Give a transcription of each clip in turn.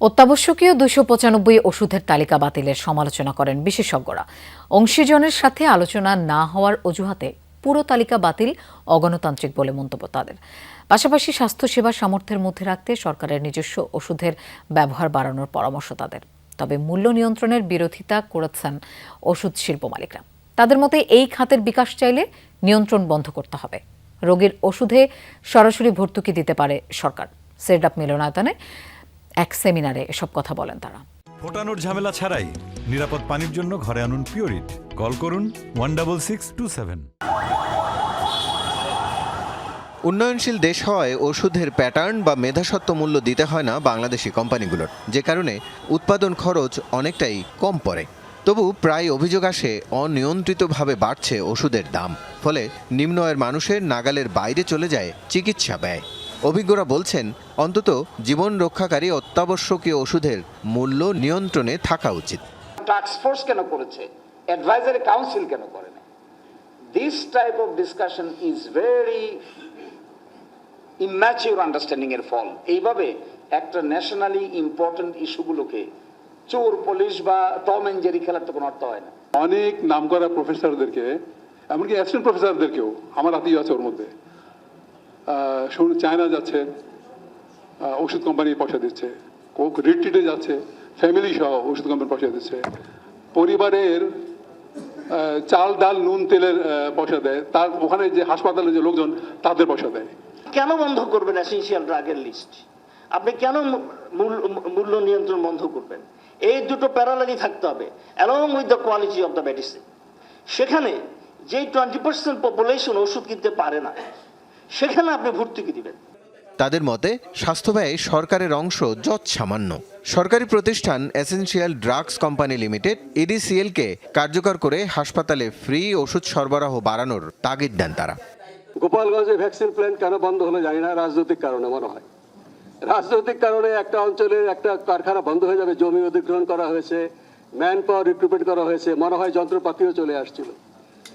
অত্যাবশ্যকীয় ২৯৫ ওষুধের তালিকা বাতিলের সমালোচনা করেন বিশেষজ্ঞরা। অংশীজনের সাথে আলোচনা না হওয়ার অজুহাতে পুরো তালিকা বাতিল অগণতান্ত্রিক বলে মন্তব্য তাদের। পাশাপাশি স্বাস্থ্যসেবা সামর্থ্যের মধ্যে রাখতে সরকারের নিজস্ব ওষুধের ব্যবহার বাড়ানোর পরামর্শ তাদের। তবে মূল্য নিয়ন্ত্রণের বিরোধিতা করেছেন ওষুধ শিল্প মালিকরা। তাদের মতে এই খাতের বিকাশ চাইলে নিয়ন্ত্রণ বন্ধ করতে হবে। রোগীর ওষুধে সরাসরি ভর্তুকি দিতে পারে সরকার। সেরডাপ মিলনায়তনে এক সেমিনারে এসব কথা বলেন তারা। ফোটানোর ঝামেলা ছাড়াই নিরাপদ পানির জন্য ঘরে আনুন পিওরিট। কল করুন 16627। উন্নয়নশীল দেশ হওয়ায় ওষুধের প্যাটার্ন বা মেধাস্বত্ব মূল্য দিতে হয় না বাংলাদেশি কোম্পানিগুলোর, যে কারণে উৎপাদন খরচ অনেকটাই কম পড়ে। তবু প্রায় অভিযোগ আসে অনিয়ন্ত্রিতভাবে বাড়ছে ওষুধের দাম, ফলে নিম্ন আয়ের মানুষের নাগালের বাইরে চলে যায় চিকিৎসা ব্যয়। অভিজ্ঞরা বলছেন, অন্তত জীবন রক্ষাকারী অত্যাবশ্যকীয় ওষুধের মূল্য নিয়ন্ত্রণে থাকা উচিত। টাস্ক ফোর্স কেন করেছে, অ্যাডভাইজারি কাউন্সিল কেন করে না? This type of discussion is very immature understanding এর ফল। এইভাবে একটা ন্যাশনালি ইম্পর্টেন্ট ইস্যুগুলোকে চোর পুলিশ বা টম এন্ড জেরি খেলার তো কোনো অর্থ হয় না। অনেক নামকরা প্রফেসরদেরকে, এমনকি অ্যাসিস্ট্যান্ট প্রফেসরদেরকেও আমার আত্মীয় আছে ওর মধ্যে, চায়না যাচ্ছে, ওষুধ কোম্পানি পয়সা দিচ্ছে, রিট্রিটে যাচ্ছে, ফ্যামিলি সহ ওষুধ কোম্পানি পয়সা দিচ্ছে, পরিবারের চাল ডাল নুন তেলের পয়সা দেয়, তার ওখানে যে হাসপাতালে যে লোকজন তাদের পয়সা দেয়। কেন বন্ধ করবেন এসেনশিয়াল ড্রাগের লিস্ট? আপনি কেন মূল্য নিয়ন্ত্রণ বন্ধ করবেন? এই দুটো প্যারালালি থাকতে হবে, along with the quality of the medicine. সেখানে যেই 20% পপুলেশন ওষুধ কিনতে পারে না, সেখানে আপনি ভর্তুকি দিবেন। তাদের মতে স্বাস্থ্য ব্যয় সরকারের অংশ যৎসামান্য। সরকারি প্রতিষ্ঠান এসেনশিয়াল ড্রাগস কোম্পানি লিমিটেড এডিসিএলকে কার্যকর করে হাসপাতালে ফ্রি ওষুধ সরবরাহ বাড়ানোর তাগিদ দেন তারা। গোপালগঞ্জে ভ্যাকসিন প্ল্যান্ট কেন বন্ধ হলো জানি না, রাজনৈতিক কারণে মনে হয়। রাজনৈতিক কারণে একটা অঞ্চলের একটা কারখানা বন্ধ হয়ে যাবে, জমি অধিগ্রহণ করা হয়েছে, ম্যান পাওয়ার রিক্রুটমেন্ট করা হয়েছে, মনে হয় যন্ত্রপাতিও চলে আসছিল,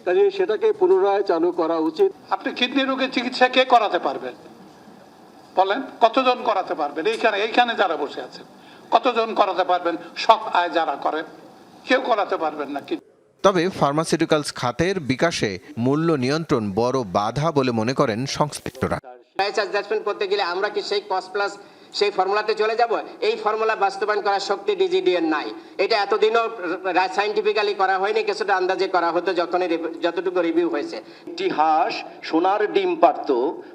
কাজে সেটাকে পুনরায় চালু করা উচিত। আপনি কিডনি রোগের চিকিৎসা কে করাতে পারবেন বলেন? কতজন করাতে পারবেন? এইখানে যারা বসে আছেন কতজন করাতে পারবেন? সব আয় যারা করেন কেউ করাতে পারবেন না। তবে ফার্মাসিউটিক্যালস খাতের বিকাশে মূল্য নিয়ন্ত্রণ বড় বাধা বলে মনে করেন সংশ্লিষ্টরা। প্রাইস অ্যাডজাস্টমেন্ট করতে গেলে আমরা কি সেই কস্ট প্লাস সেই ফর্মুলাতে চলে যাব? এই ফর্মুলা বাস্তবায়ন করার শক্তি ডিজিডিএর নাই। এটা এতদিনও সায়েন্টিফিক্যালি করা হয়নি, কিছুটা আন্দাজে করা হতো যতটুকু রিভিউ হয়েছে। একটি হাঁস সোনার ডিম পারত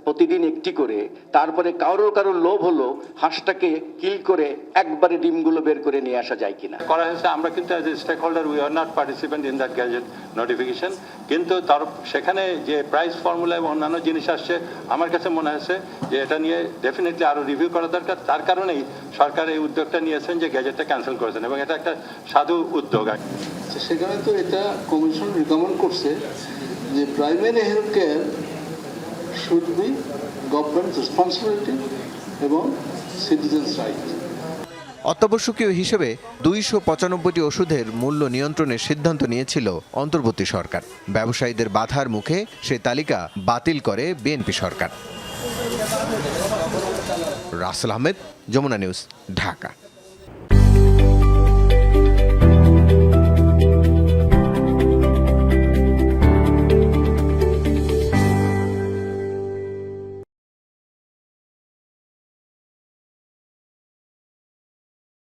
প্রতিদিন একটি করে, তারপরে কারোর লোভ হলো হাঁসটাকে কিল করে একবারে ডিমগুলো বের করে নিয়ে আসা যায় কিনা করা হয়েছে। আমরা কিন্তু as a stakeholder we are not participant in that gazette notification, কিন্তু তার সেখানে যে প্রাইস ফর্মুলা এবং অন্যান্য জিনিস আসছে, আমার কাছে মনে হয়েছে যে এটা নিয়ে ডেফিনেটলি আরো রিভিউ করা দরকার। তার কারণেই সরকার এই উদ্যোগটা নিয়েছেন যে গ্যাজেটটা ক্যান্সেল করেছেন, এবং এটা একটা সাধু উদ্যোগ। সেখানে তো এটা কমিশন রিকমেন্ড করছে যে primary health care should be government responsibility এবং সিটিজেন্স রাইট। অত্যাবশ্যকীয় হিসেবে ২৯৫টি ওষুধের মূল্য নিয়ন্ত্রণের সিদ্ধান্ত নিয়েছিল অন্তর্বর্তী সরকার। ব্যবসায়ীদের বাধার মুখে সে তালিকা বাতিল করে বিএনপি সরকার। রাসেল আহমেদ, যমুনা নিউজ, ঢাকা।